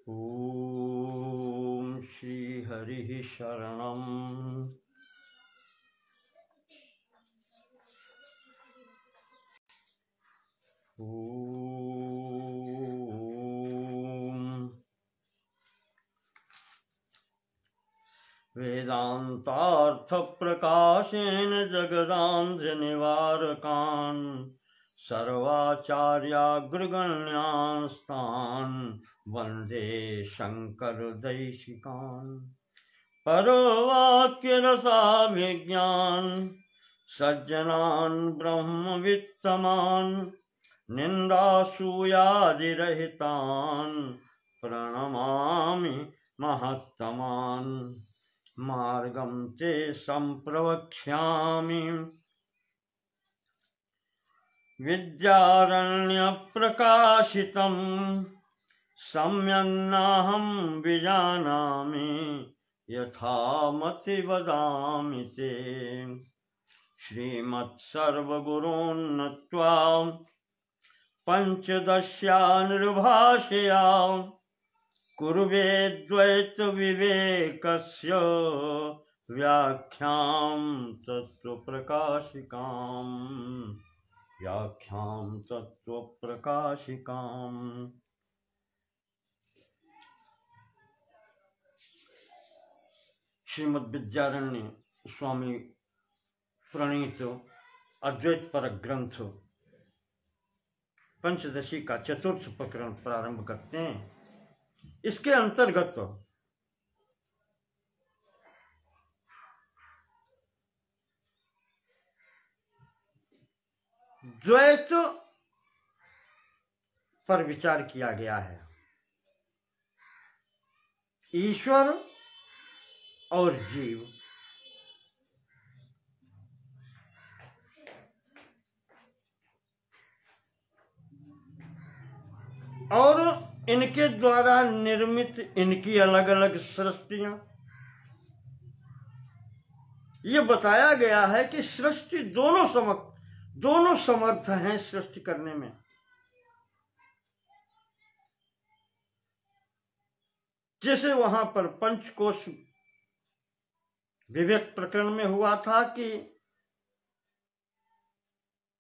ओम श्री हरि शरणम। ओम वेदांतार्थ प्रकाशेन जगदांध्र निवारकान् सर्वाचार्याग्रगण्यास्तान् वन्दे शंकर दैशिकान्। परोवाक्यरसाभिज्ञान् सज्जनान् ब्रह्मवित्तमान् निन्दासूयादिरहितान् प्रणमामि महत्तमान्। मार्गं ते सम्प्रवक्ष्यामि विद्यारण्यप्रकाशितं सम्यग्नाहं विजानामि यथामति वदामि ते। श्रीमत्सर्वगुरून् नत्वा पञ्चदश्या कुर्वे द्वैत विवेकस्य व्याख्यां तत्वप्रकाशिकाम्। श्रीमद् विद्यारण्य स्वामी प्रणीत अद्वैत पर ग्रंथ पंचदशी का चतुर्थ प्रकरण प्रारंभ करते हैं। इसके अंतर्गत द्वैत पर विचार किया गया है। ईश्वर और जीव, और इनके द्वारा निर्मित इनकी अलग अलग सृष्टियां। ये बताया गया है कि सृष्टि दोनों समर्थ हैं सृष्टि करने में। जैसे वहां पर पंचकोश विवेक प्रकरण में हुआ था कि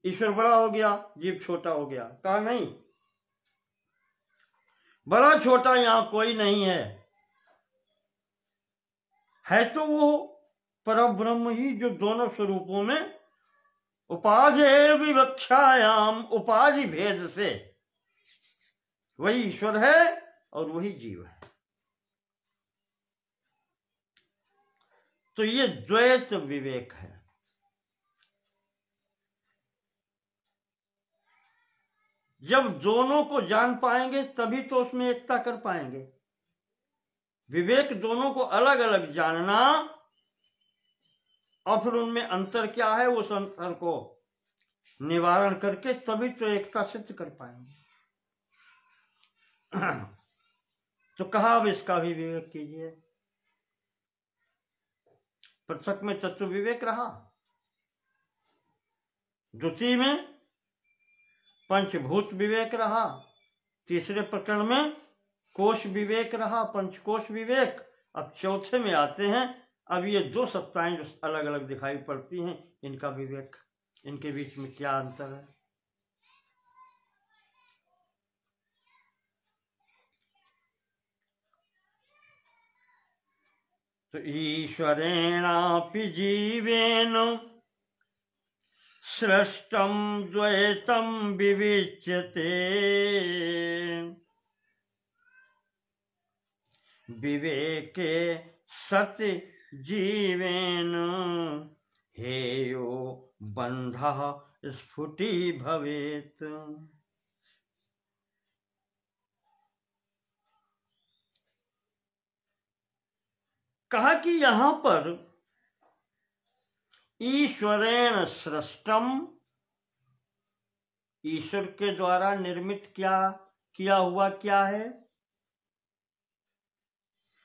ईश्वर बड़ा हो गया, जीव छोटा हो गया। कहा नहीं, बड़ा छोटा यहां कोई नहीं है तो वो परब्रह्म ही, जो दोनों स्वरूपों में उपाधि विवक्षायाम, उपाधि भेद से वही ईश्वर है और वही जीव है। तो ये द्वैत विवेक है। जब दोनों को जान पाएंगे तभी तो उसमें एकता कर पाएंगे। विवेक दोनों को अलग अलग जानना और फिर उनमें अंतर क्या है, उस अंतर को निवारण करके तभी तो एकता सिद्ध कर पाएंगे। तो कहा अब इसका भी विवेक कीजिए। पृथक में तत्व विवेक रहा, द्वितीय में पंचभूत विवेक रहा, तीसरे प्रकरण में कोश विवेक रहा, पंचकोश विवेक। अब चौथे में आते हैं। अब ये दो सत्ताएं जो अलग अलग दिखाई पड़ती हैं, इनका विवेक, इनके बीच में क्या अंतर है। तो ईश्वरेणापि जीवेन सृष्टं द्वैतं विविच्यते। विवेके सति जीवेन हेयो बंधः स्फुटी भवेत्। कहा कि यहां पर ईश्वरेण सृष्टम, ईश्वर के द्वारा निर्मित किया हुआ क्या है।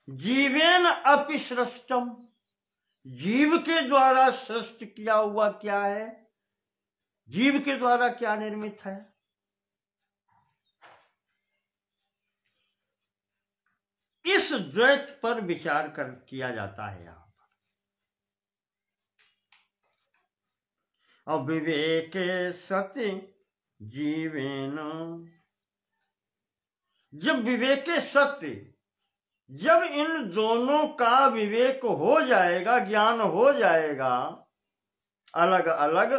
जीवेन अपि सृष्टम, जीव के द्वारा सृष्ट किया हुआ क्या है। जीव के द्वारा क्या निर्मित है। इस द्वैत पर विचार किया जाता है यहाँ पर। अविवेके सति जीवेन, जब विवेके सत्य, जब इन दोनों का विवेक हो जाएगा, ज्ञान हो जाएगा अलग अलग,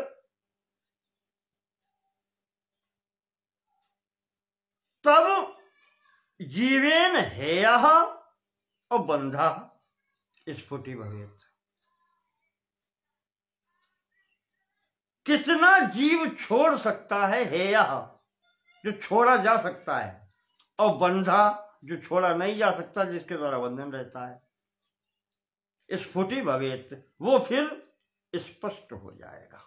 तब जीवेन हेयः और बंधः स्फुटी भवेत्। कितना जीव छोड़ सकता है, हेयः जो छोड़ा जा सकता है, और बंधा जो छोड़ा नहीं जा सकता, जिसके द्वारा बंधन रहता है। स्फुटी भवेत्, वो फिर स्पष्ट हो जाएगा।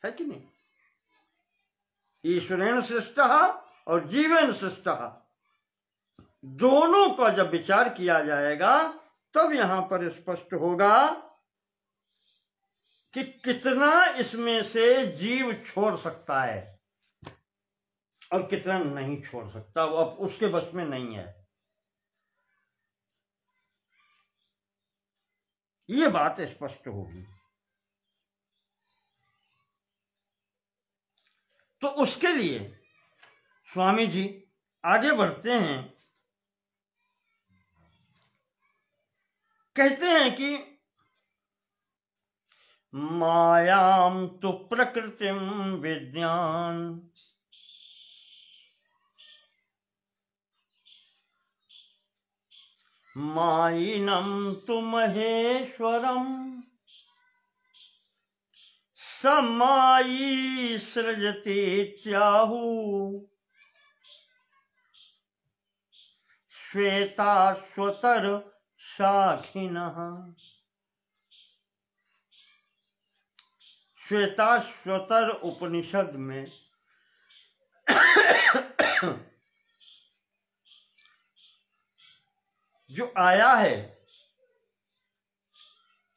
है कि नहीं? ईश्वरेण सृष्टः और जीवेन सृष्टः, दोनों का जब विचार किया जाएगा तब यहां पर स्पष्ट होगा कि कितना इसमें से जीव छोड़ सकता है और कितना नहीं छोड़ सकता, वो अब उसके बस में नहीं है। ये बात स्पष्ट होगी। तो उसके लिए स्वामी जी आगे बढ़ते हैं, कहते हैं कि मायां तु प्रकृतिं विद्यान, मायिनं तु महेश्वरम्, समायी सृजति इत्याहुः, श्वेताश्वतर शाखिनः। श्वेताश्वतर उपनिषद में जो आया है,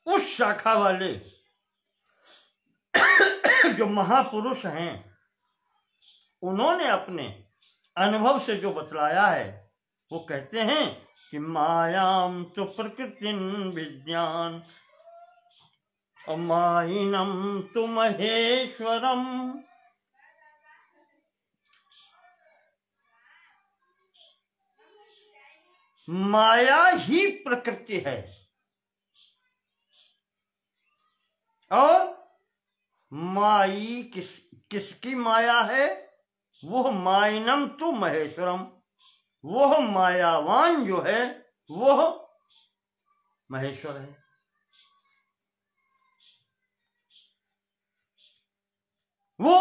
उस शाखा वाले जो महापुरुष हैं, उन्होंने अपने अनुभव से जो बतलाया है, वो कहते हैं कि मायां तु प्रकृतिं विद्यान और मायिनं तु महेश्वरम। माया ही प्रकृति है और माई किसकी माया है? वो मायिनं तु महेश्वरम, वह मायावान जो है वह महेश्वर है। वो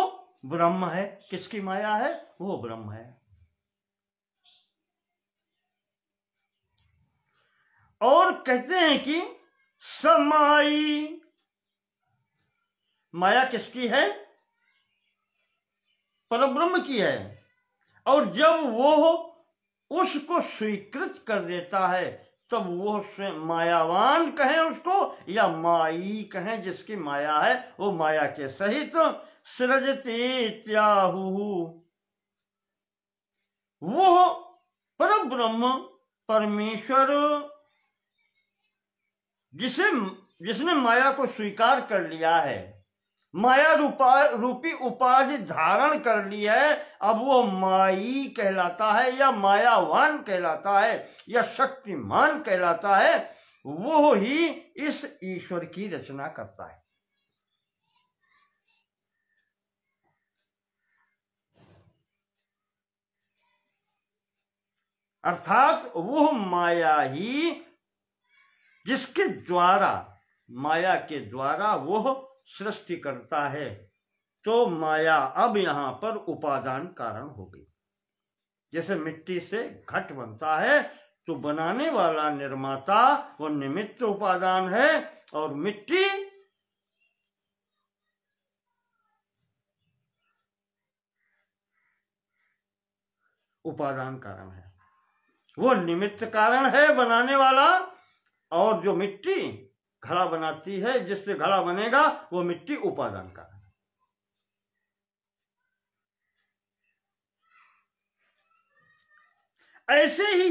ब्रह्म है। किसकी माया है? वो ब्रह्म है। और कहते हैं कि समाई, माया किसकी है? परब्रह्म की है। और जब वो उसको स्वीकृत कर देता है तब वो मायावान कहें उसको या माई कहें, जिसकी माया है वो माया के सहित सृजति इत्याहुः, वो परब्रह्म परमेश्वर जिसने माया को स्वीकार कर लिया है, माया रूपी उपाधि धारण कर ली है, अब वो माई कहलाता है या मायावान कहलाता है या शक्तिमान कहलाता है। वो ही इस ईश्वर की रचना करता है। अर्थात वो माया ही जिसके द्वारा, माया के द्वारा वो सृष्टि करता है। तो माया अब यहां पर उपादान कारण हो गई। जैसे मिट्टी से घट बनता है तो बनाने वाला निर्माता वो निमित्त उपादान है और मिट्टी उपादान कारण है। वो निमित्त कारण है बनाने वाला, और जो मिट्टी घड़ा बनाती है, जिससे घड़ा बनेगा, वो मिट्टी उपादान कारण है। ऐसे ही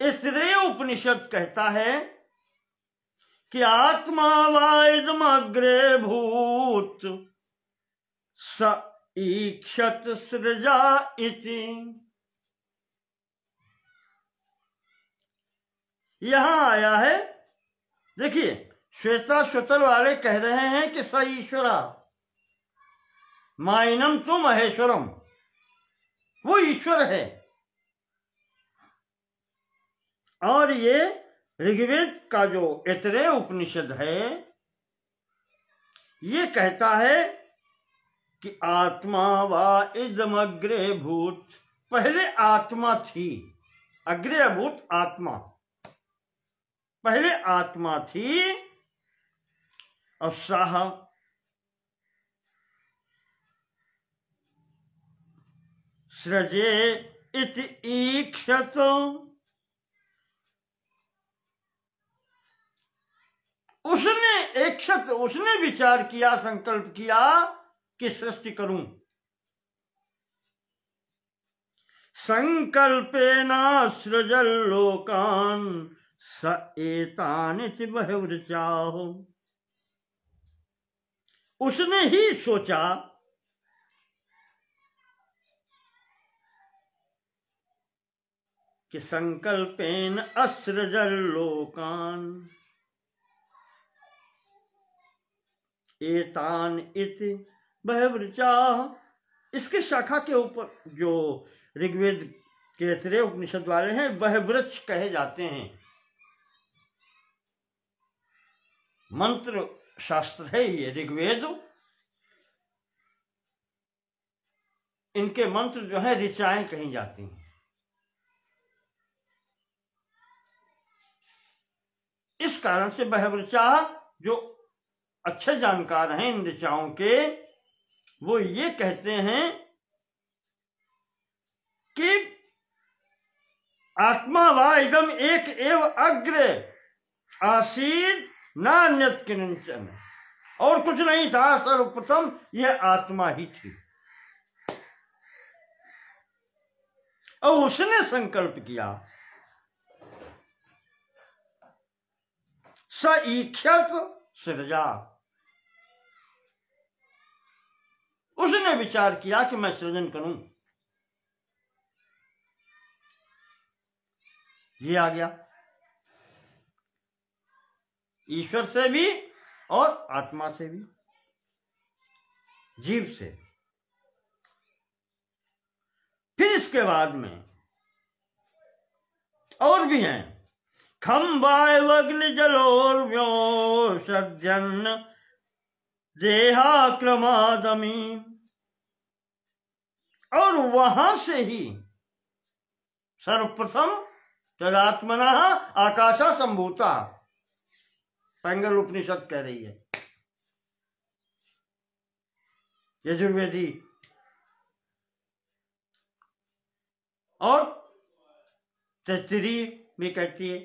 ऐतरेय उपनिषद कहता है कि आत्मा वाइदमग्रे भूत स ईक्षत सृजा इति। यहां आया है, देखिए श्वेता श्वेतर वाले कह रहे हैं कि स ईश्वरा माइनम तो महेश्वरम, वो ईश्वर है। और ये ऋग्वेद का जो ऐतरेय उपनिषद है ये कहता है कि आत्मा वा इदमग्रे भूत, पहले आत्मा थी, अग्रे अभूत आत्मा, पहले आत्मा थी और साह सृजे इति ईक्षत, उसने एक शब्द, उसने विचार किया, संकल्प किया कि सृष्टि करूं। संकल्पेन सृजल लोकान स एतानिति बहिर्चाह, उसने ही सोचा कि संकल्पेन असृजल लोकान एतान इति बहिर्चाह। इसके शाखा के ऊपर जो ऋग्वेद के ऐतरेय उपनिषद वाले हैं बहिर्वृक्ष कहे जाते हैं। मंत्र शास्त्र है ये ऋग्वेद, इनके मंत्र जो है ऋचाएं कही जाती हैं। इस कारण से बहिर्वृचाः जो अच्छे जानकार हैं इन ऋचाओं के, वो ये कहते हैं कि आत्मा वा इदम एक एव अग्रे आसीद नान्यत किंचन, और कुछ नहीं था, सर्वप्रथम यह आत्मा ही थी। और उसने संकल्प किया, स ईक्षत सृजा, उसने विचार किया कि मैं सृजन करूं। ये आ गया ईश्वर से भी और आत्मा से भी, जीव से। फिर इसके बाद में और भी हैं, खम वायवग्नि जलोर्व्यो सद्यन्न देहाक्रमादमी, और वहां से ही सर्वप्रथम तदात्मना आकाशा संभूता, पैंगल उपनिषद कह रही है, यजुर्वेदी और तैत्तिरी भी कहती है,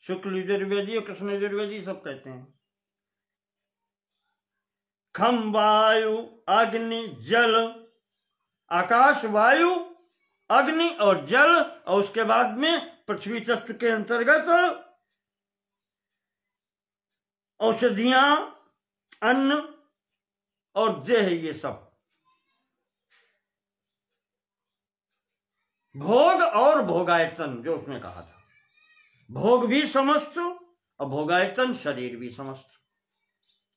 शुक्ल यजुर्वेदी और कृष्ण यजुर्वेदी सब कहते हैं। खम वायु अग्नि जल, आकाश वायु अग्नि और जल, और उसके बाद में पृथ्वी तत्व के अंतर्गत औषधियां, अन्न और देह, ये सब भोग और भोगायतन जो उसने कहा था, भोग भी समस्त और भोगायतन शरीर भी समस्त,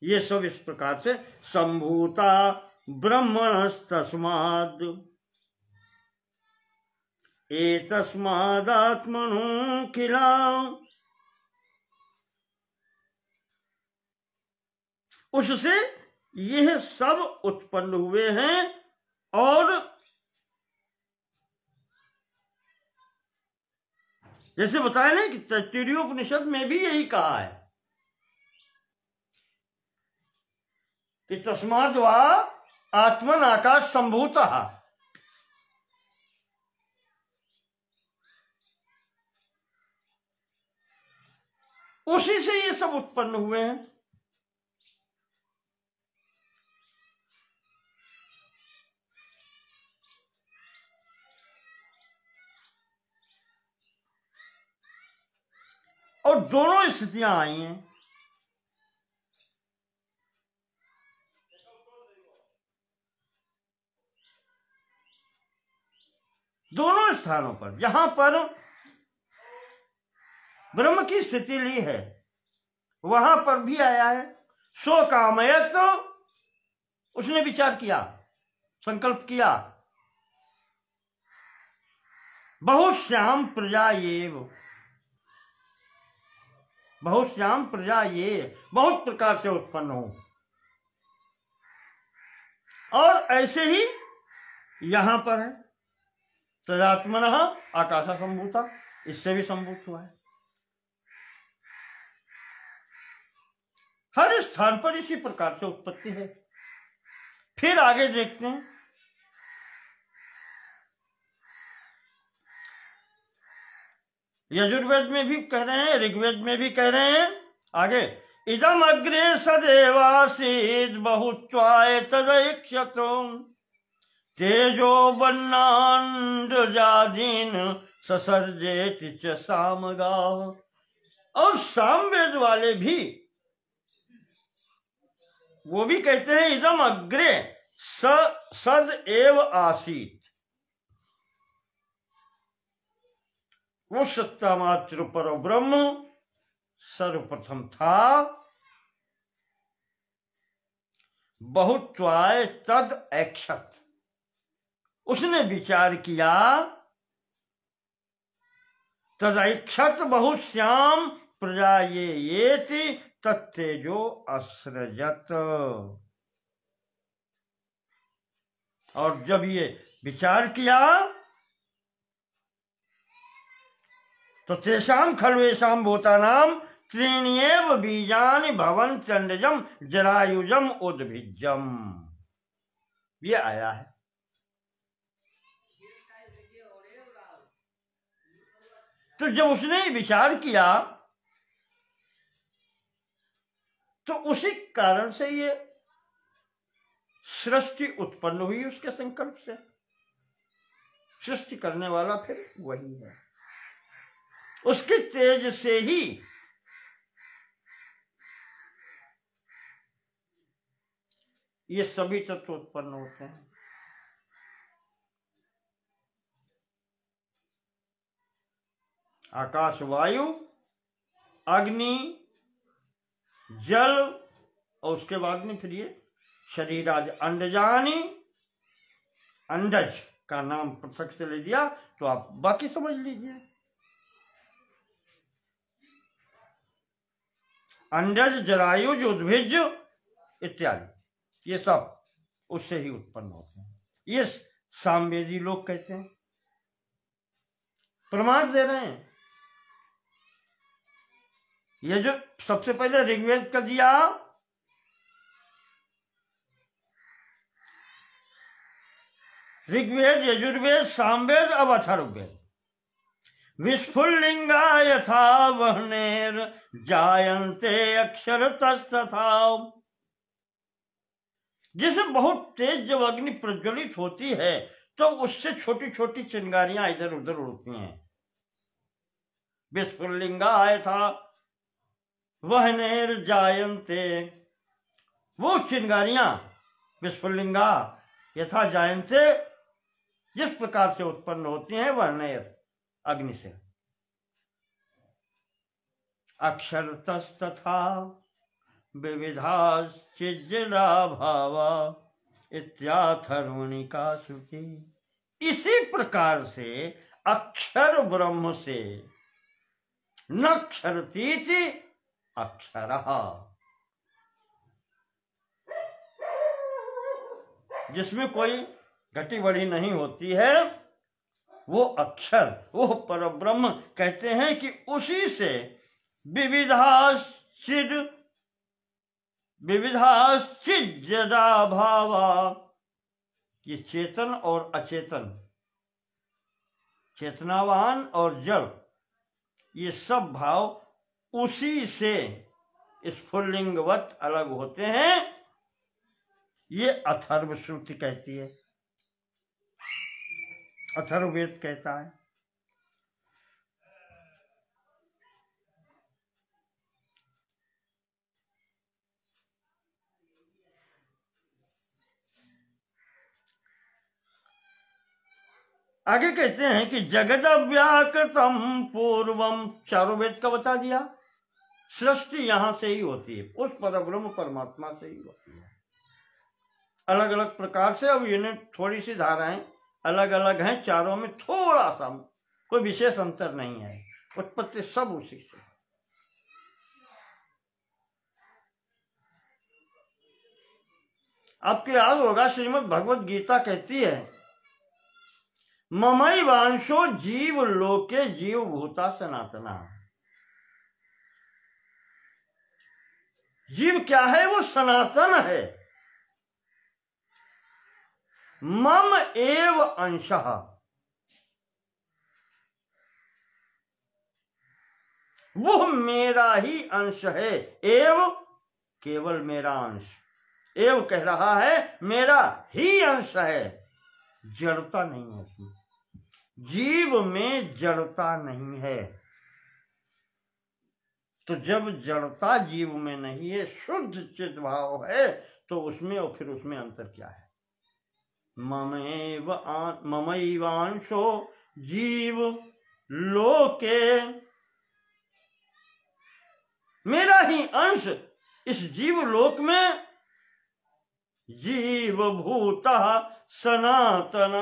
ये सब इस प्रकार से संभूता ब्रह्मणस्तस्माद् एतस्मादात्मनो किला, उससे यह सब उत्पन्न हुए हैं। और जैसे बताया ना कि तैत्तिरीयोपनिषद में भी यही कहा है कि तस्माद् वा आत्मन आकाश संभूतः, उसी से ये सब उत्पन्न हुए हैं। और दोनों स्थितियां आई हैं। दोनों स्थानों पर जहां पर ब्रह्म की स्थिति ली है वहां पर भी आया है। सो कामयत, उसने विचार किया, संकल्प किया, बहुश्याम प्रजा एव, बहुश्याम प्रजा ये बहुत प्रकार से उत्पन्न हो। और ऐसे ही यहां पर है तदात्मनः आकाशा संभूता, इससे भी संभूत हुआ है। हर स्थान पर इसी प्रकार से उत्पत्ति है। फिर आगे देखते हैं, यजुर्वेद में भी कह रहे हैं, ऋग्वेद में भी कह रहे हैं। आगे, इदम अग्रे सदेवासीद बहुत्वाय तदैक्षतो तेजो बन्नांडजादीन ससर्जेति च सामगा। और सामवेद वाले भी वो भी कहते हैं इदम अग्रे सद एव आसीत, वो सत्ता मात्र पर ब्रह्म सर्वप्रथम था। बहुत्वाय तद ऐक्षत, उसने विचार किया, तदैक्षत बहुश्याम प्रजा ये तत्तेजो असृजत। और जब ये विचार किया तो तेषां खल्वेषां भूतानां त्रीण्येव बीजानि भवन्ति अण्डजं जरायुजं उद्भिज्जम्, ये आया है। तो जब उसने विचार किया तो उसी कारण से ये सृष्टि उत्पन्न हुई, उसके संकल्प से। सृष्टि करने वाला फिर वही है, उसके तेज से ही ये सभी तत्व उत्पन्न होते हैं। आकाश, वायु, अग्नि, जल, और उसके बाद में फिर ये शरीर आदि अंडजानी, अंडज का नाम पृथक से ले दिया तो आप बाकी समझ लीजिए। अंडज, जरायुज, उद्भिज इत्यादि ये सब उससे ही उत्पन्न होते हैं। ये सामवेदी लोग कहते हैं, प्रमाण दे रहे हैं। ये जो सबसे पहले ऋग्वेद का दिया, ऋग्वेद, यजुर्वेद, सामवेद, अब अथर्ववेद। विस्फुल्लिंगा यथा वह्नेर जायन्ते अक्षरतस्तथा। जैसे बहुत तेज जब अग्नि प्रज्वलित होती है तो उससे छोटी छोटी चिंगारियां इधर उधर उड़ती हैं। विस्फुल्लिंगा यथा वह्नेर जायन्ते, वो चिंगारियां विस्फुल्लिंगा यथा जायन्ते जिस प्रकार से उत्पन्न होती हैं, वह्नेर अग्नि से, अक्षरतस्तथा विविधाश्चिज्जला भावा इत्याथर्वणिका श्रुति। इसी प्रकार से अक्षर ब्रह्म से न क्षरतीति अक्षरः, जिसमें कोई घटी बढ़ी नहीं होती है, वो अक्षर, वो परब्रह्म कहते हैं कि उसी से विविधाश्चिज्जडा भावा, ये चेतन और अचेतन, चेतनावान और जड़, ये सब भाव उसी से स्फुल्लिंगवत अलग होते हैं। ये अथर्व श्रुति कहती है, अथर्ववेद कहता है। आगे कहते हैं कि जगद व्याकृतम पूर्वम, चारों वेद का बता दिया। सृष्टि यहां से ही होती है, उस परब्रह्म परमात्मा से ही होती है, अलग अलग प्रकार से। अब इन्हें थोड़ी सी धाराएं अलग अलग हैं, चारों में थोड़ा सा कोई विशेष अंतर नहीं है, उत्पत्ति सब उसी से। आपको याद होगा श्रीमद् भगवद गीता कहती है, ममई वांशो जीव लोके जीव भूता सनातना। जीव क्या है? वो सनातन है। मम एव अंशः, वो मेरा ही अंश है। एव केवल मेरा अंश, एव कह रहा है मेरा ही अंश है, जड़ता नहीं है उसमें, जीव में जड़ता नहीं है। तो जब जड़ता जीव में नहीं है, शुद्ध चित भाव है, तो उसमें और फिर उसमें अंतर क्या है? ममैवांशो जीव लोके, मेरा ही अंश इस जीव लोक में, जीव भूता सनातन,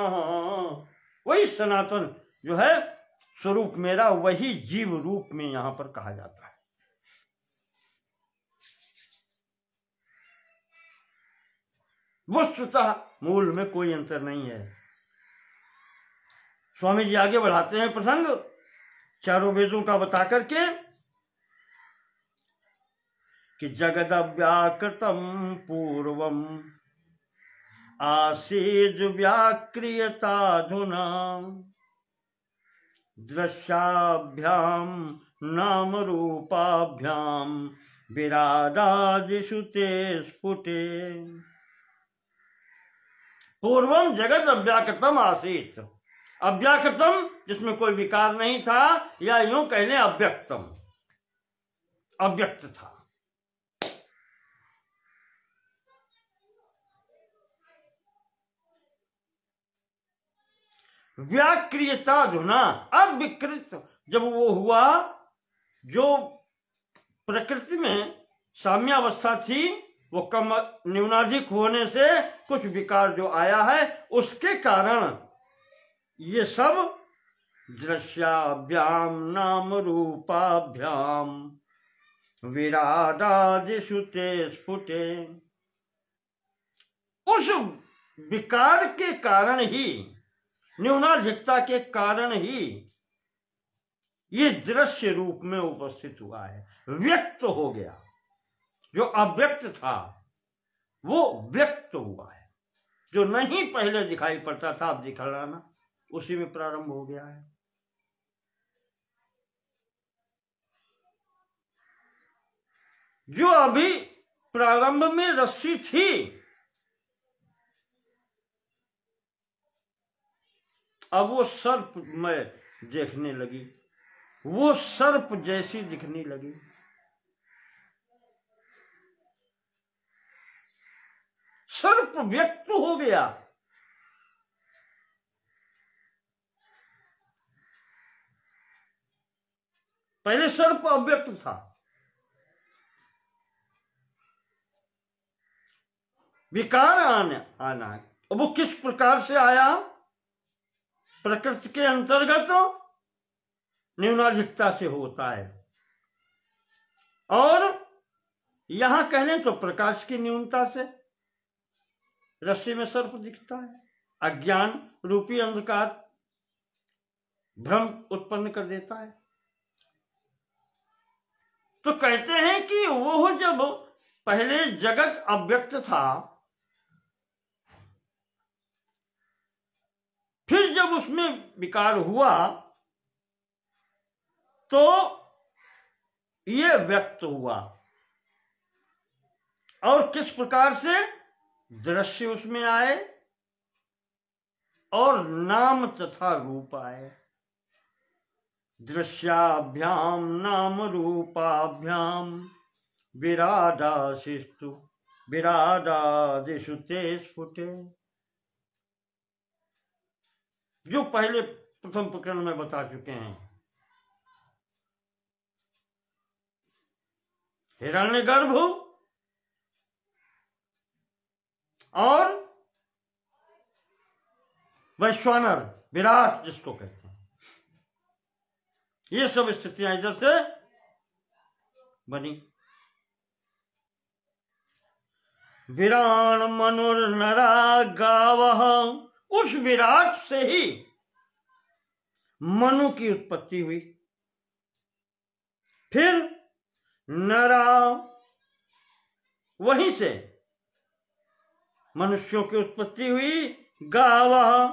वही सनातन जो है स्वरूप मेरा, वही जीव रूप में यहां पर कहा जाता है। वस्तुतः मूल में कोई अंतर नहीं है। स्वामी जी आगे बढ़ाते हैं प्रसंग चारों वेदों का बता करके कि जगद व्याकृतम पूर्वम आसीद व्याक्रियताधुना दृश्याभ्याम नाम रूपाभ्याम विराडादिषु ते स्फुटे। पूर्वम जगत अव्याकृतम आसीत, अव्याकृतम जिसमें कोई विकार नहीं था, या यूं कह लें अव्यक्तम, अव्यक्त था। व्याक्रियता धुना, अविकृत जब वो हुआ, जो प्रकृति में साम्यावस्था थी वो कम न्यूनाधिक होने से कुछ विकार जो आया है, उसके कारण ये सब दृश्याभ्याम नाम रूपाभ्याम विराडादिषु ते स्फुटे। उस विकार के कारण ही, न्यूनाधिकता के कारण ही ये दृश्य रूप में उपस्थित हुआ है, व्यक्त हो गया। जो अव्यक्त था वो व्यक्त हुआ है, जो नहीं पहले दिखाई पड़ता था अब दिखलाना उसी में प्रारंभ हो गया है। जो अभी प्रारंभ में रस्सी थी, अब वो सर्प में देखने लगी, वो सर्प जैसी दिखने लगी। सर्प व्यक्त हो गया। पहले सर्प अव्यक्त था, विकार आना। अब वो किस प्रकार से आया? प्रकृति के अंतर्गत न्यूनाधिकता से होता है, और यहां कहने तो प्रकाश की न्यूनता से रस्सी में सर्प दिखता है। अज्ञान रूपी अंधकार भ्रम उत्पन्न कर देता है। तो कहते हैं कि वो जब पहले जगत अव्यक्त था, फिर जब उसमें विकार हुआ तो ये व्यक्त हुआ, और किस प्रकार से? दृश्य उसमें आए और नाम तथा रूप आए। दृश्याभ्याम नाम रूपाभ्याम विराडादिषु ते स्फुटे। जो पहले प्रथम प्रकरण में बता चुके हैं। हिरण्यगर्भ और वैश्वानर, विराट जिसको कहते हैं, ये सब स्थितियां इधर से बनी। विराण मनुर्नरा गावः, उस विराट से ही मनु की उत्पत्ति हुई। फिर नरा, वहीं से मनुष्यों की उत्पत्ति हुई। गावः,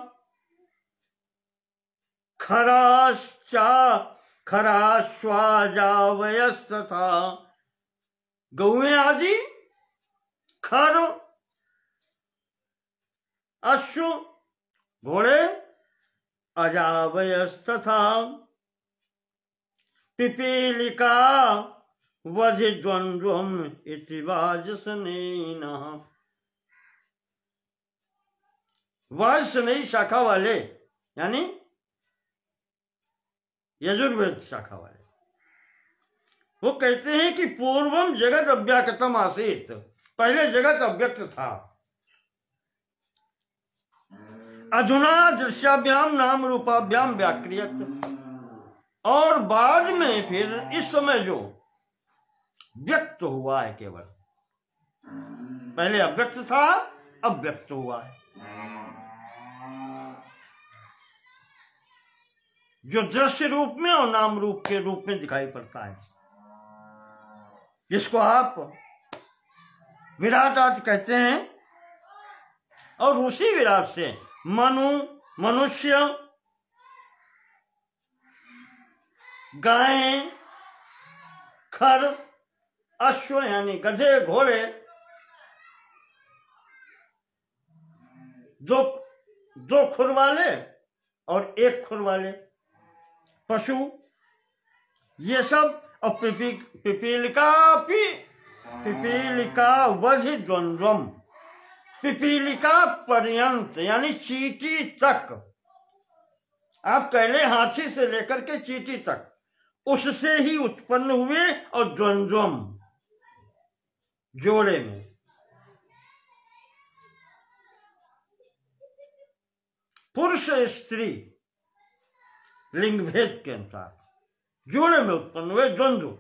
खराश्वाजावयस्तथा, गौएं आदि, खर, अश्व, घोड़े, अजावयस्तथा, पिपीलिका वधिद्वन्द्वम् इति वाजसनेनः। वाजसनेयी शाखा वाले यानी यजुर्वेद शाखा वाले, वो कहते हैं कि पूर्वम जगत अव्यक्तम आसीत, पहले जगत अव्यक्त था। अधुना दृश्याभ्याम नाम रूपाभ्याम व्याक्रियत, और बाद में फिर इस समय जो व्यक्त हुआ है, केवल पहले अव्यक्त था, अब व्यक्त हुआ है। जो दृश्य रूप में और नाम रूप के रूप में दिखाई पड़ता है, जिसको आप विराट आदि कहते हैं। और उसी विराट से मनु, मनुष्य, गायें, खर, अश्व यानी गधे, घोड़े, दो खुर वाले और एक खुर वाले पशु, ये सब, और पिपीलिका वधि द्वंद्वम, पिपीलिका पर्यंत यानी चींटी तक, आप कह ले हाथी से लेकर के चींटी तक, उससे ही उत्पन्न हुए। और द्वंद्वम जोड़े में, पुरुष स्त्री लिंग भेद के अनुसार जोड़े में उत्पन्न हुए, द्वंद्व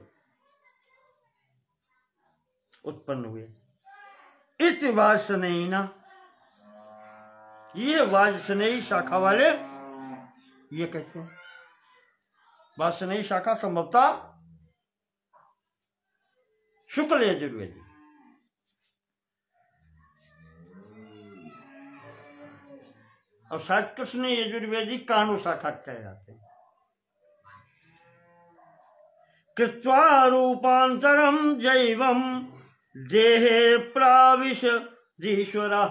उत्पन्न हुए। इति वाजसनेयिना, ये वाजसनेयी शाखा वाले ये कहते हैं। वाजसनेयी शाखा संभवतः शुक्ल यजुर्वेदी, और शायद कृष्ण यजुर्वेदी कानु शाखा कहे जाते हैं। कृत्वा रूपांतरम जैवम देहे प्राविशदीश्वरः,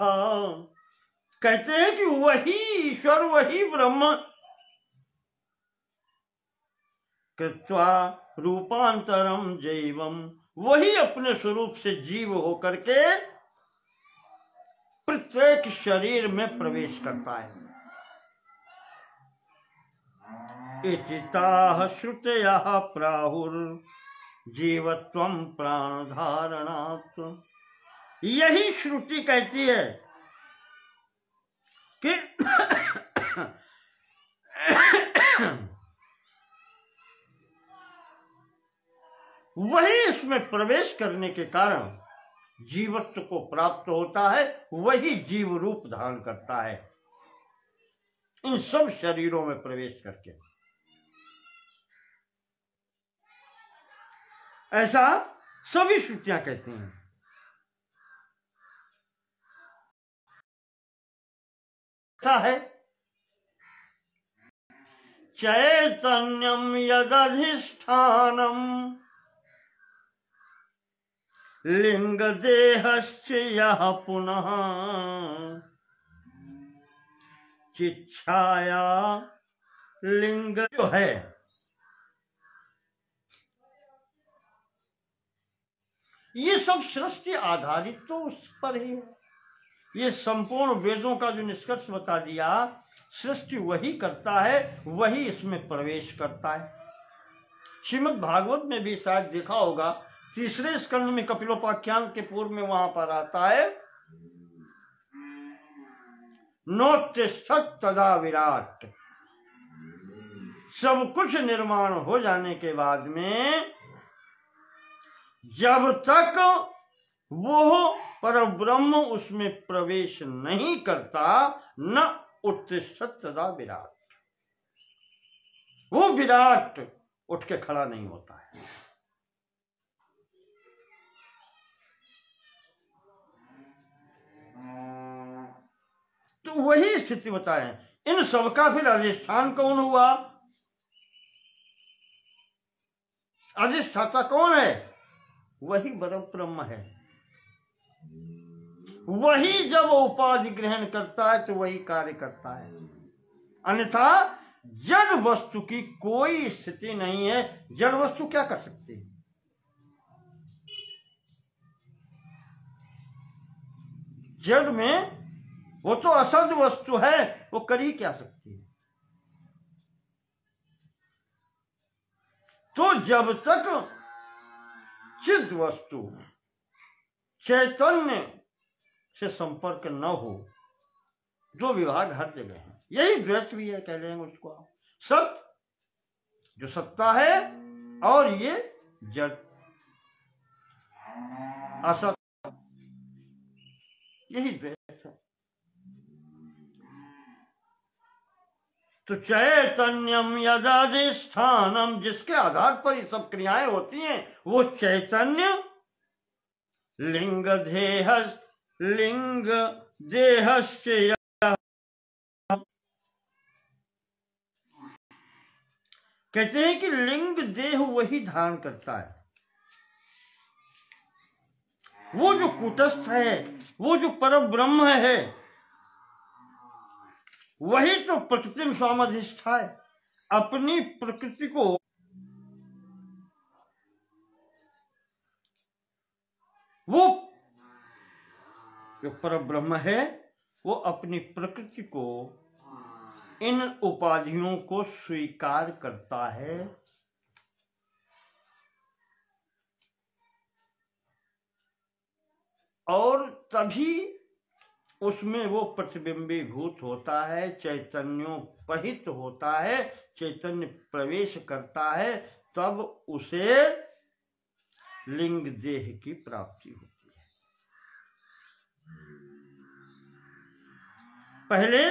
कहते हैं कि वही ईश्वर, वही ब्रह्म, कृत्वा रूपांतरम जैवम, वही अपने स्वरूप से जीव होकर के प्रत्येक शरीर में प्रवेश करता है। इतिताः श्रुतयः प्राहुर जीवत्वं प्राण धारणात्, यही श्रुति कहती है कि वही इसमें प्रवेश करने के कारण जीवत्व को प्राप्त होता है, वही जीव रूप धारण करता है इन सब शरीरों में प्रवेश करके। ऐसा सभी श्रुतियां कहती हैं। ऐसा है चैतन्यम यदधिष्ठानम लिंग देहश्च यः पुनः चिच्छाया लिंग जो है, ये सब सृष्टि आधारित तो उस पर ही है। ये संपूर्ण वेदों का जो निष्कर्ष बता दिया, सृष्टि वही करता है, वही इसमें प्रवेश करता है। श्रीमद् भागवत में भी शायद देखा होगा, 3 स्कंद में कपिलोपाख्यान के पूर्व में वहां पर आता है, नोत्तिष्ठत् तदा विराट। सब कुछ निर्माण हो जाने के बाद में जब तक वो परब्रह्म उसमें प्रवेश नहीं करता, न उत्तिष्ठत् तदा विराट, वो विराट उठ के खड़ा नहीं होता है। तो वही स्थिति बताए। इन सबका फिर अधिष्ठान कौन हुआ? अधिष्ठाता कौन है? वही परब्रह्म है। वही जब उपाधि ग्रहण करता है तो वही कार्य करता है, अन्यथा जड़ वस्तु की कोई स्थिति नहीं है। जड़ वस्तु क्या कर सकती है? जड़ में वो तो असद वस्तु है, वो कर ही क्या सकती है? तो जब तक चिद वस्तु चैतन्य से संपर्क न हो, जो विभाग हर जगह है, यही द्वैत भी है, कह लेंगे उसको आप। सत्य जो सत्ता है और ये जड़ असत, यही द्वैत है। तो चैतन्यम यदाधिष्ठानम, जिसके आधार पर ये सब क्रियाएं होती हैं, वो चैतन्य लिंग देहस्य, कहते हैं कि लिंग देह वही धारण करता है। वो जो कूटस्थ है, वो जो परब्रह्म है, वही तो प्रकृति में स्वामधिष्ठा है। अपनी प्रकृति को वो जो परब्रह्म है, वो अपनी प्रकृति को, इन उपाधियों को स्वीकार करता है। और तभी उसमें वो प्रतिबिंबीभूत होता है, चैतन्योपहित होता है, चैतन्य प्रवेश करता है, तब उसे लिंग देह की प्राप्ति होती है। पहले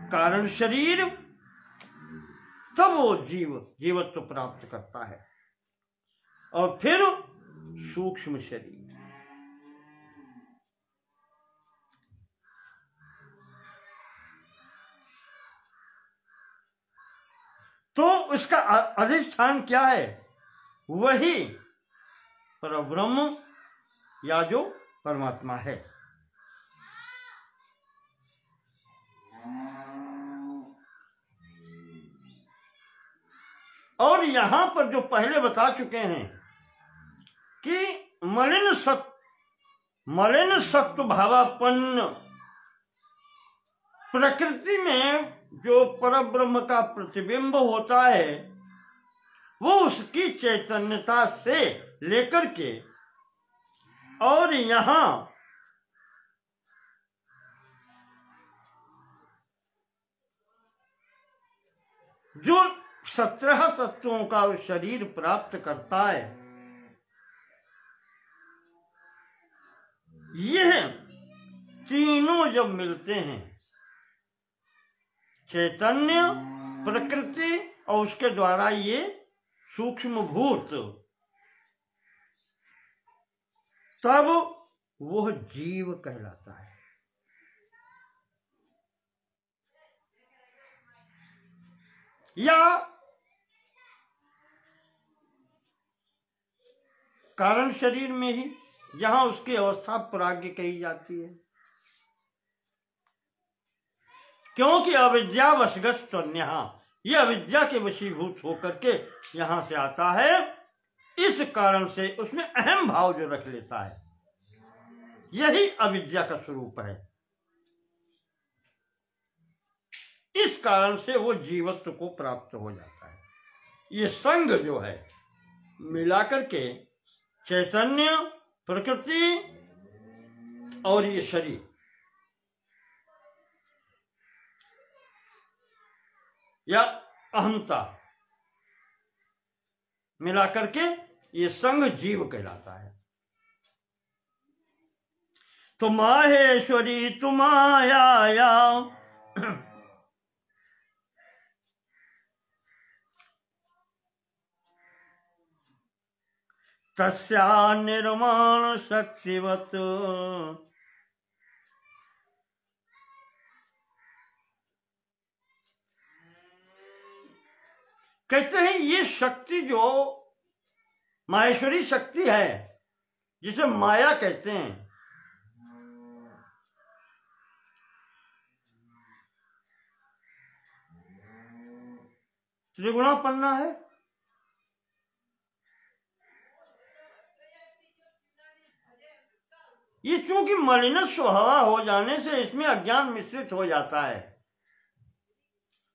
कारण शरीर, तब वो जीवत्व प्राप्त करता है, और फिर सूक्ष्म शरीर। तो इसका अधिष्ठान क्या है? वही परब्रह्म या जो परमात्मा है। और यहां पर जो पहले बता चुके हैं कि मलिन सत्व भावापन्न प्रकृति में जो परब्रह्म का प्रतिबिंब होता है, वो उसकी चैतन्यता से लेकर के, और यहां जो 17 तत्वों का शरीर प्राप्त करता है, यह तीनों जब मिलते हैं, चैतन्य, प्रकृति और उसके द्वारा ये सूक्ष्म भूत, तब वह जीव कहलाता है। या कारण शरीर में ही, जहां उसकी अवस्था प्राज्ञ कही जाती है, क्योंकि अविद्यावशगत तन्यः, यह अविद्या के वशीभूत होकर के यहां से आता है। इस कारण से उसमें अहम भाव जो रख लेता है, यही अविद्या का स्वरूप है। इस कारण से वो जीवत्व को प्राप्त हो जाता है। ये संग जो है मिलाकर के चैतन्य, प्रकृति और ये शरीर, या अहंता मिलाकर के ये संग जीव कहलाता है। तो माहेश्वरी तुमाया तस्या निर्माण शक्तिवत कहते हैं ये शक्ति जो माहेश्वरी शक्ति है, जिसे माया कहते हैं, त्रिगुणापन्ना है। ये चूंकि मलिन स्वभाव हो जाने से इसमें अज्ञान मिश्रित हो जाता है।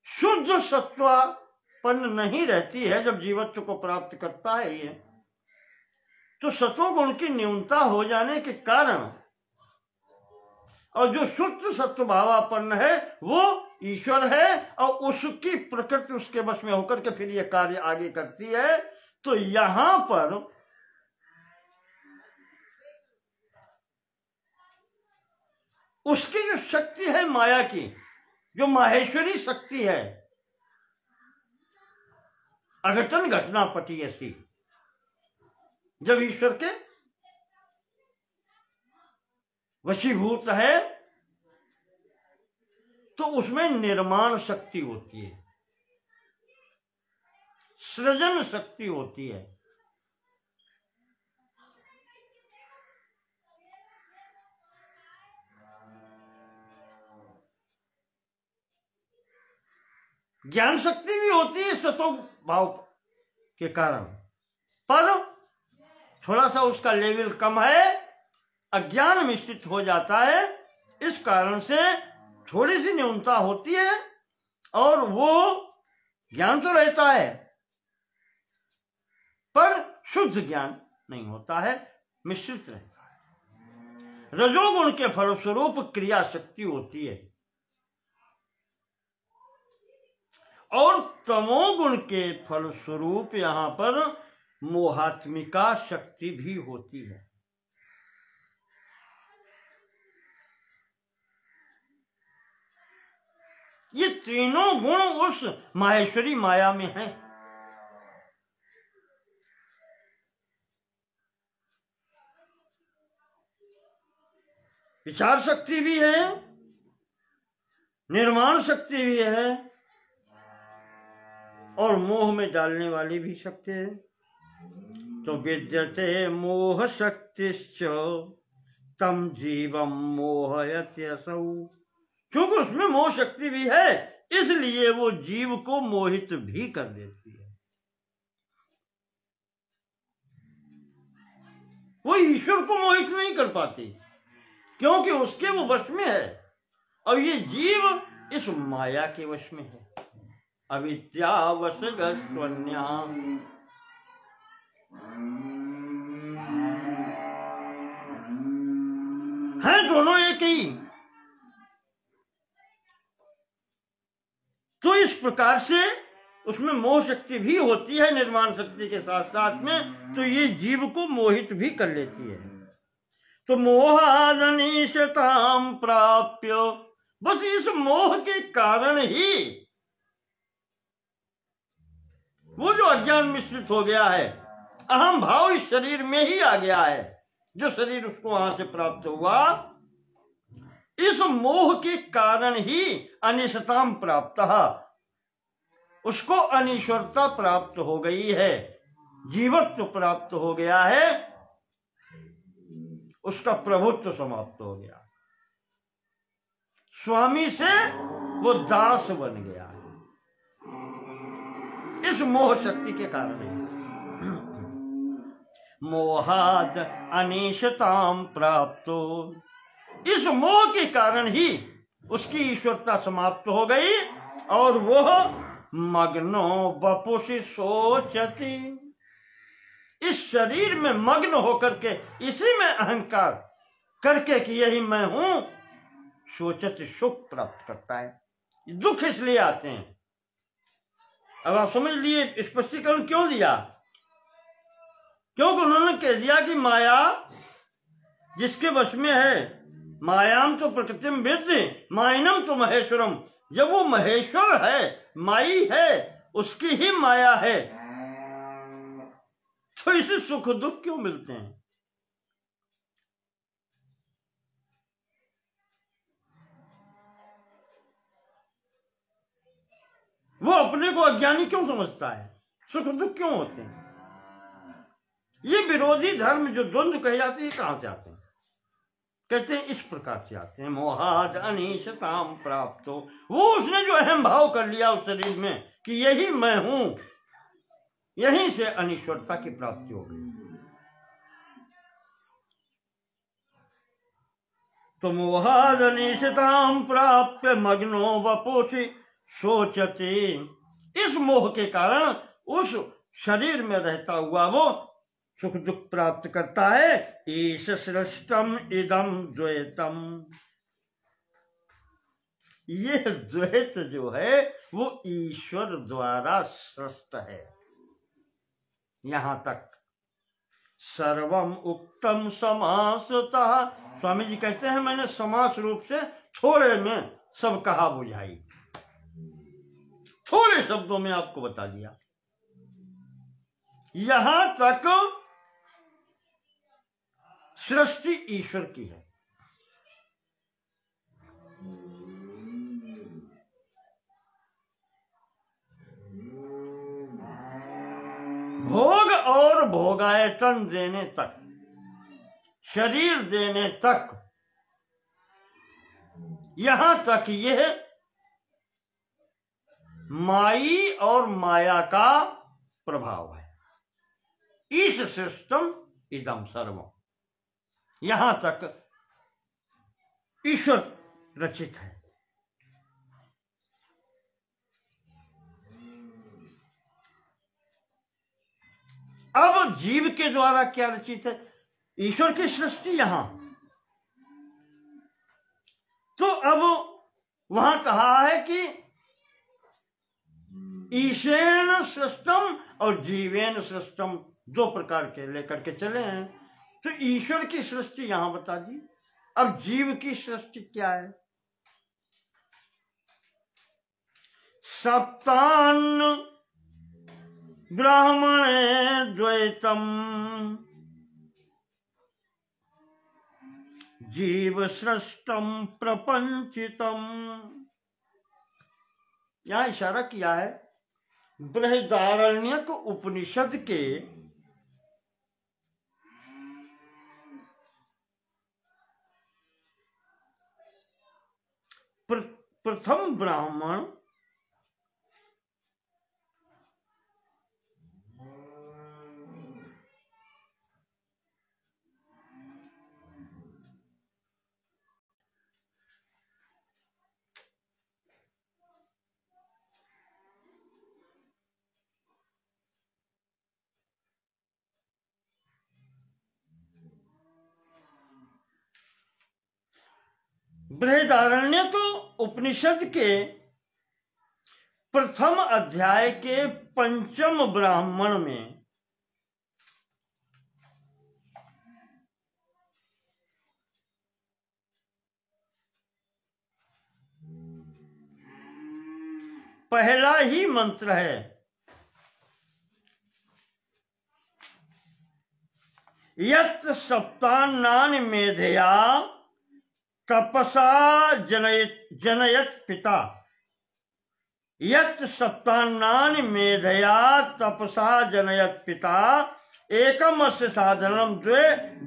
शुद्ध सत्वापन्न नहीं रहती है जब जीवत्व को प्राप्त करता है ये, तो सत्वगुण की न्यूनता हो जाने के कारण, और जो शुद्ध सत्वभावापन्न है वो ईश्वर है और उसकी प्रकृति उसके वश में होकर के फिर ये कार्य आगे करती है। तो यहां पर उसकी जो शक्ति है माया की, जो माहेश्वरी शक्ति है, अघटन घटनापटी ऐसी, जब ईश्वर के वशीभूत है तो उसमें निर्माण शक्ति होती है, सृजन शक्ति होती है। ज्ञान शक्ति भी होती है सतो भाव के कारण, पर थोड़ा सा उसका लेवल कम है, अज्ञान मिश्रित हो जाता है। इस कारण से थोड़ी सी न्यूनता होती है और वो ज्ञान तो रहता है पर शुद्ध ज्ञान नहीं होता है, मिश्रित रहता है। रजोगुण के फलस्वरूप क्रिया शक्ति होती है और तमोगुण के फलस्वरूप यहां पर मोहात्मिका शक्ति भी होती है। ये तीनों गुण उस माहेश्वरी माया में हैं। विचार शक्ति भी है, निर्माण शक्ति भी है और मोह में डालने वाली भी शक्ति है। तो विद्यते मोह शक्तिश्च तम जीवम मोहयत्यसौ, क्योंकि उसमें मोह शक्ति भी है इसलिए वो जीव को मोहित भी कर देती है। वो ईश्वर को मोहित नहीं कर पाती क्योंकि उसके वो वश में है और ये जीव इस माया के वश में है। अविद्यावशगस्त्वन्या है, दोनों एक ही। तो इस प्रकार से उसमें मोह शक्ति भी होती है निर्माण शक्ति के साथ साथ में, तो ये जीव को मोहित भी कर लेती है। तो मोहादनिशताम प्राप्य, बस इस मोह के कारण ही वो जो अज्ञान मिश्रित हो गया है, अहम भाव इस शरीर में ही आ गया है, जो शरीर उसको वहां से प्राप्त हुआ, इस मोह के कारण ही अनिशताम प्राप्त, उसको अनीश्वरता प्राप्त हो गई है, जीवत्व प्राप्त हो गया है, उसका प्रभुत्व समाप्त हो गया, स्वामी से वो दास बन गया है इस मोह शक्ति के कारण। मोहाद अनिशताम प्राप्तो। इस मोह के कारण ही उसकी ईश्वरता समाप्त हो गई और वह मग्नो वपुषि सोचती, इस शरीर में मग्न होकर के इसी में अहंकार करके कि यही मैं हूं, सोचत सुख प्राप्त करता है। दुख इसलिए आते हैं। अब आप समझ लिए स्पष्टीकरण क्यों दिया? क्योंकि उन्होंने कह दिया कि माया जिसके वश में है, मायाम तो प्रकृति में विद्य मायनम तो महेश्वरम, जब वो महेश्वर है, माई है, उसकी ही माया है, तो इसे सुख दुख क्यों मिलते हैं? वो अपने को अज्ञानी क्यों समझता है? सुख दुख क्यों होते हैं? ये विरोधी धर्म जो द्वंद्व कहे जाते हैं, कहां से आते हैं? कहते हैं इस प्रकार से आते हैं, मोहाद अनिशताम प्राप्तो। वो उसने जो अहम भाव कर लिया उस शरीर में कि यही मैं हूं, यहीं से अनिश्वरता की प्राप्ति हो गई। तो मोहाद अनिशताम प्राप्त मग्नो वपुषि सोचते, इस मोह के कारण उस शरीर में रहता हुआ वो सुख दुख प्राप्त करता है। ईश सृष्टम इदम द्वैतम, ये द्वैत जो है वो ईश्वर द्वारा सृष्ट है। यहां तक सर्वम उक्तम समासतः, स्वामी जी कहते हैं मैंने समास रूप से थोड़े में सब कहा बुझाई, थोड़े शब्दों में आपको बता दिया। यहां तक सृष्टि ईश्वर की है, भोग और भोगायतन देने तक, शरीर देने तक, यहां तक यह माई और माया का प्रभाव है। इस सिस्टम इदम सर्वम, यहां तक ईश्वर रचित है। अब जीव के द्वारा क्या रचित है? ईश्वर की सृष्टि यहां, तो अब वहां कहा है कि ईशेन सृष्टम और जीवेन सृष्टम, दो प्रकार के लेकर के चले हैं। तो ईश्वर की सृष्टि यहां बता दी। अब जीव की सृष्टि क्या है? सप्तान ब्राह्मणे द्वैतम जीव सृष्टम प्रपंचितम। यहां इशारा किया है बृहदारण्यक उपनिषद के प्रथम ब्राह्मण बृहदारण्यक उपनिषद के प्रथम अध्याय के पंचम ब्राह्मण में पहला ही मंत्र है, यत् सप्तान्नानि मेधया तपसा जनयत पिता। यत् सप्तान्नानि मेधया तपसा जनयत पिता एकम अस्य साधनम द्वे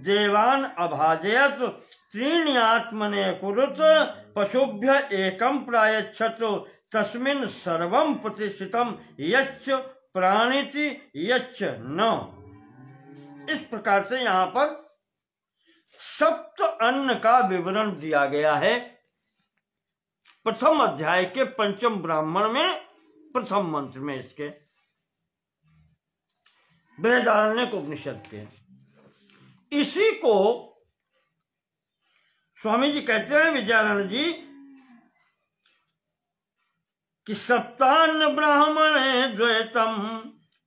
देवान अभाजयत त्रीणि आत्मने कुरुत पशुभ्य एकम प्रायच्छत तस्मिन् सर्वं प्रतिष्ठितम यच्च प्राणिति यच्च न। इस प्रकार से यहां पर सप्त अन्न का विवरण दिया गया है प्रथम अध्याय के पंचम ब्राह्मण में प्रथम मंत्र में, इसके बृहदारण्यक उपनिषद के। इसी को स्वामी जी कहते हैं विद्यानंद जी कि सप्तान्न ब्राह्मण द्वैतम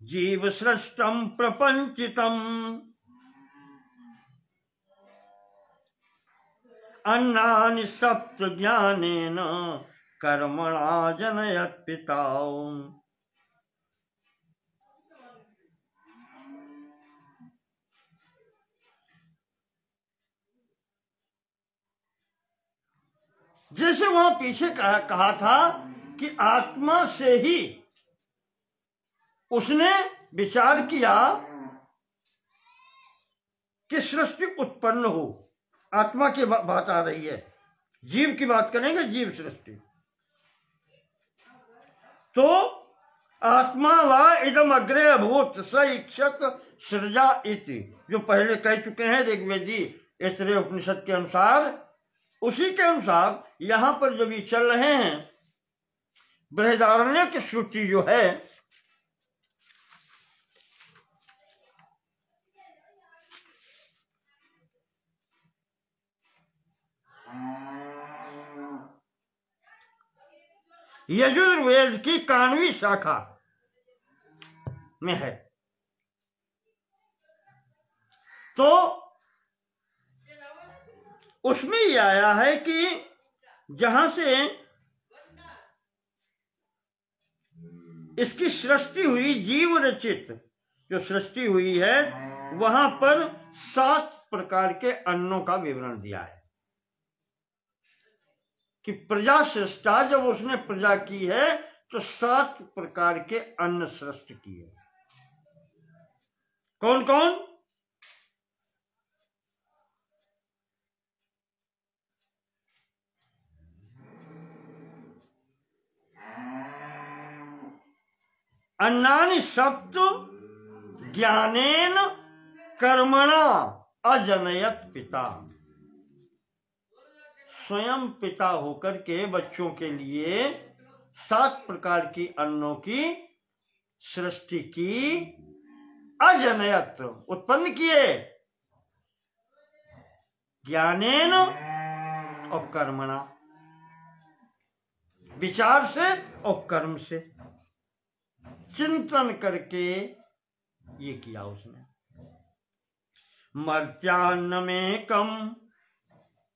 जीव सृष्टम प्रपंचितम अन्नानि सप्त ज्ञानेन कर्मणा जनयत् पिता। जैसे वहां पीछे कहा था कि आत्मा से ही उसने विचार किया कि सृष्टि उत्पन्न हो। आत्मा की बात आ रही है, जीव की बात करेंगे, जीव सृष्टि। तो आत्मा वा इदम अग्रे अभूत स इक्षत सृजा इति, जो पहले कह चुके हैं ऋग्वेदी ऐतरेय उपनिषद के अनुसार, उसी के अनुसार यहां पर जब ये चल रहे हैं बृहदारण्यक श्रुति जो है यजुर्वेद की 91वीं शाखा में है, तो उसमें ये आया है कि जहां से इसकी सृष्टि हुई, जीव रचित जो सृष्टि हुई है, वहां पर 7 प्रकार के अन्नों का विवरण दिया है कि प्रजा सृष्टा, जब उसने प्रजा की है तो 7 प्रकार के अन्न सृष्टि किए। कौन कौन? अन्नानि सप्त ज्ञानेन कर्मणा अजनयत पिता। स्वयं पिता होकर के बच्चों के लिए 7 प्रकार की अन्नों की सृष्टि की, अजनयत उत्पन्न किए, ज्ञानेन और कर्मणा, विचार से और कर्म से, चिंतन करके ये किया उसने। मर्त्यान्नमेकम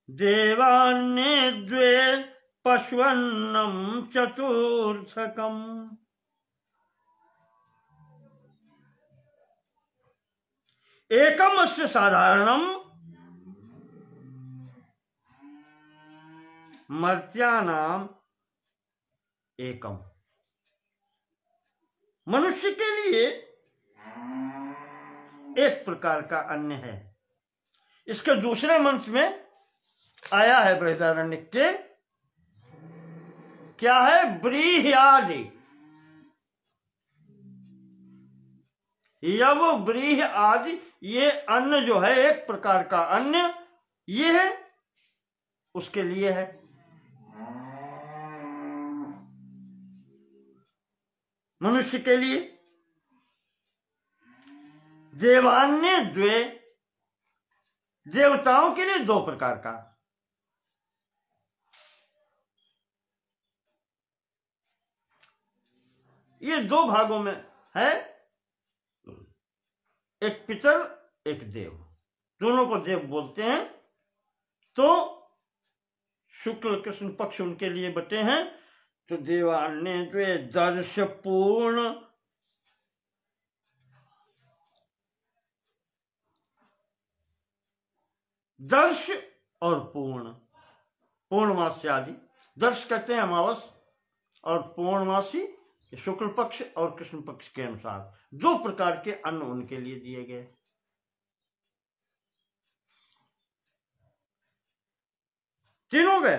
देवान्ने द्वे पशुन्नम चतुर्थकम। एकम अस्य साधारणम मर्त्यानाम एकम। मनुष्य के लिए एक प्रकार का अन्न है। इसके दूसरे मंत्र में आया है बृहदारण्यक के, क्या है? व्रीह्यादि। यव व्रीह आदि, ये अन्न जो है एक प्रकार का अन्न, ये है उसके लिए है। मनुष्य के लिए। देवान्य द्वे, देवताओं के लिए 2 प्रकार का। ये 2 भागों में है, एक पितर एक देव, दोनों को देव बोलते हैं। तो शुक्ल कृष्ण पक्ष उनके लिए बटे हैं। तो देवान्य द्वे दर्श पूर्ण, दर्श और पूर्ण, पूर्णमासी आदि। दर्श कहते हैं अमावस, और पूर्णमासी शुक्ल पक्ष और कृष्ण पक्ष के अनुसार 2 प्रकार के अन्न उनके लिए दिए गए। तीनों गए।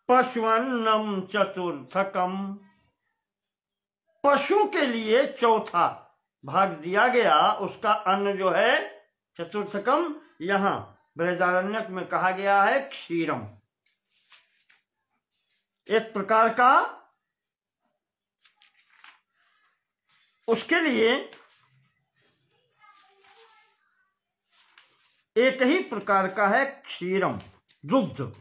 पशुअन्नम चतुर्थकम, पशु के लिए चौथा, भाग दिया गया उसका अन्न जो है चतुर्थकम, यहां बृहदारण्यक में कहा गया है क्षीरम। एक प्रकार का, उसके लिए एक ही प्रकार का है क्षीरम, दुग्ध।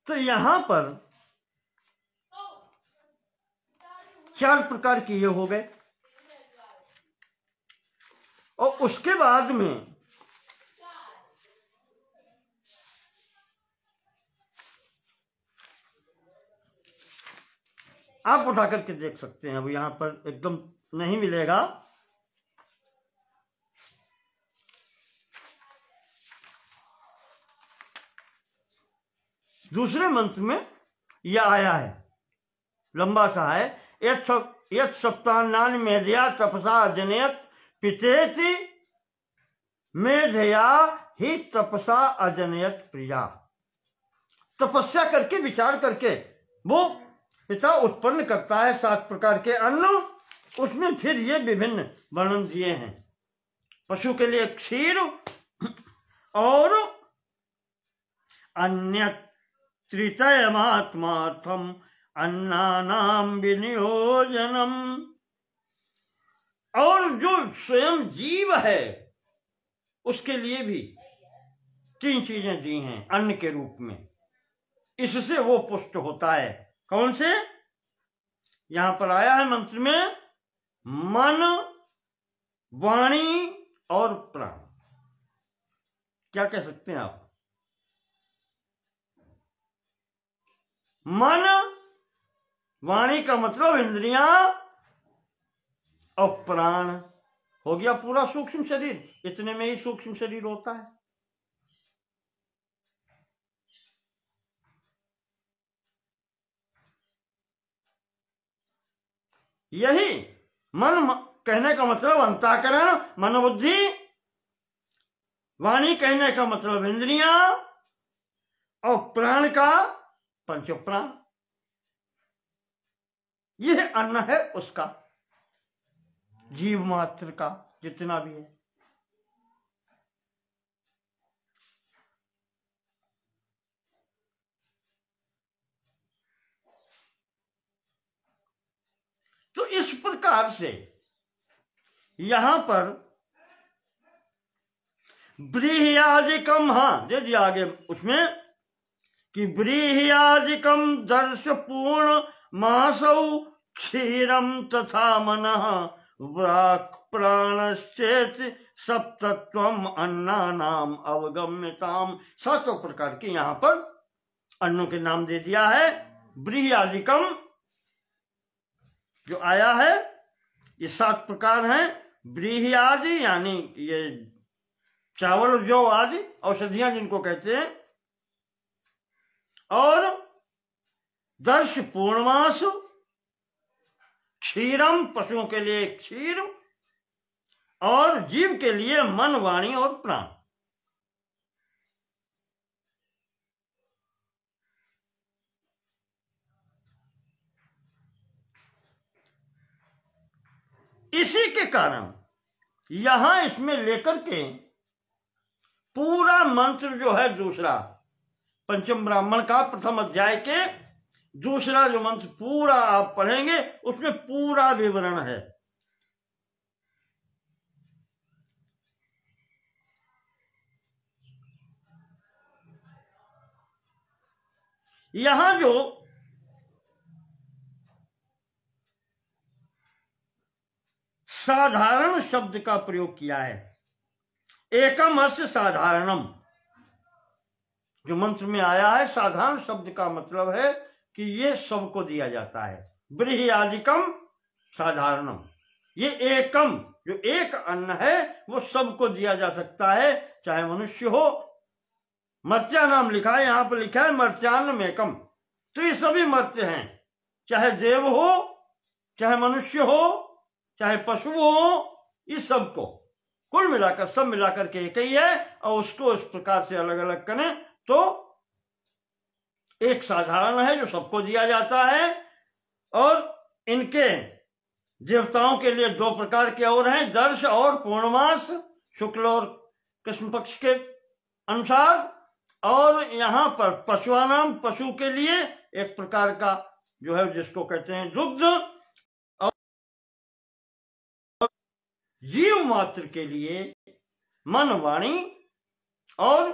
तो यहां पर 4 प्रकार के ये हो गए। और उसके बाद में आप उठा करके देख सकते हैं, अब यहां पर एकदम नहीं मिलेगा। दूसरे मंत्र में यह आया है, लंबा सा है, यत् सप्ताहानि मेधया तपसा जनयत पितेति मेधया ही तपसा अजनयत प्रिया। तपस्या करके, विचार करके वो पिता उत्पन्न करता है 7 प्रकार के अन्न। उसमें फिर ये विभिन्न वर्णन दिए हैं। पशु के लिए क्षीर और अन्य तृतीयमात्मार्थम अन्नानाम विनियोजनम। और जो स्वयं जीव है उसके लिए भी 3 चीजें दी हैं अन्न के रूप में। इससे वो पुष्ट होता है। कौन से? यहां पर आया है मंत्र में, मन, वाणी और प्राण। क्या कह सकते हैं आप? मन, वाणी का मतलब इंद्रियां, और प्राण हो गया पूरा सूक्ष्म शरीर। इतने में ही सूक्ष्म शरीर होता है। यही मन कहने का मतलब अंतःकरण, मनोबुद्धि। वाणी कहने का मतलब इंद्रियां, और प्राण का पंच प्राण। यह अन्न है उसका, जीव मात्र का जितना भी है। तो इस प्रकार से यहां पर ब्रीहियादिकम, हाँ दे दिया आगे उसमें कि ब्रीहियादिकम दर्श पूर्ण मासौ क्षीरम तथा मनः वाक् प्राणश्चेत सप्तत्वम अन्नानाम अवगम्यताम। 7 प्रकार के यहां पर अन्नों के नाम दे दिया है। ब्रीहियादिकम जो आया है, ये 7 प्रकार हैं। ब्रीहियादि यानी ये चावल, जौ आदि औषधियां जिनको कहते हैं। और दर्श पूर्णमास, क्षीरम पशुओं के लिए क्षीर, और जीव के लिए मन, वाणी और प्राण। इसी के कारण यहां इसमें लेकर के पूरा मंत्र जो है दूसरा, पंचम ब्राह्मण का प्रथम अध्याय के दूसरा जो मंत्र पूरा आप पढ़ेंगे उसमें पूरा विवरण है। यहां जो साधारण शब्द का प्रयोग किया है, एकम अस्य साधारणम, जो मंत्र में आया है, साधारण शब्द का मतलब है कि ये सबको दिया जाता है। ब्रीहियादिकम साधारणम, ये एकम जो एक अन्न है वो सबको दिया जा सकता है, चाहे मनुष्य हो। मर्त्या नाम लिखा है, यहां पर लिखा है मर्त्यान्नम एकम, तो ये सभी मर्त्य हैं, चाहे देव हो, चाहे मनुष्य हो, चाहे पशु हो, इस सब को कुल मिलाकर सब मिलाकर के एक ही है, और उसको इस प्रकार से अलग अलग करें तो एक साधारण है जो सबको दिया जाता है, और इनके देवताओं के लिए दो प्रकार के और हैं, दर्श और पूर्णमास, शुक्ल और कृष्ण पक्ष के अनुसार। और यहाँ पर पशुआनाम, पशु के लिए एक प्रकार का जो है जिसको कहते हैं दुग्ध, और जीव मात्र के लिए मन, वाणी और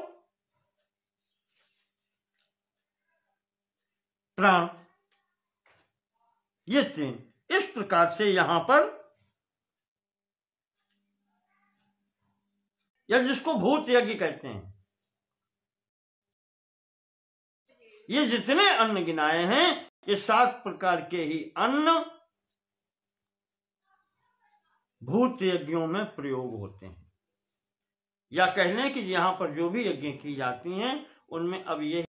प्राण, ये तीन। इस प्रकार से यहां पर या जिसको भूत यज्ञ कहते हैं, ये जितने अन्न गिनाए हैं ये 7 प्रकार के ही अन्न भूत यज्ञों में प्रयोग होते हैं। या कह लें कि यहां पर जो भी यज्ञ की जाती हैं उनमें अब ये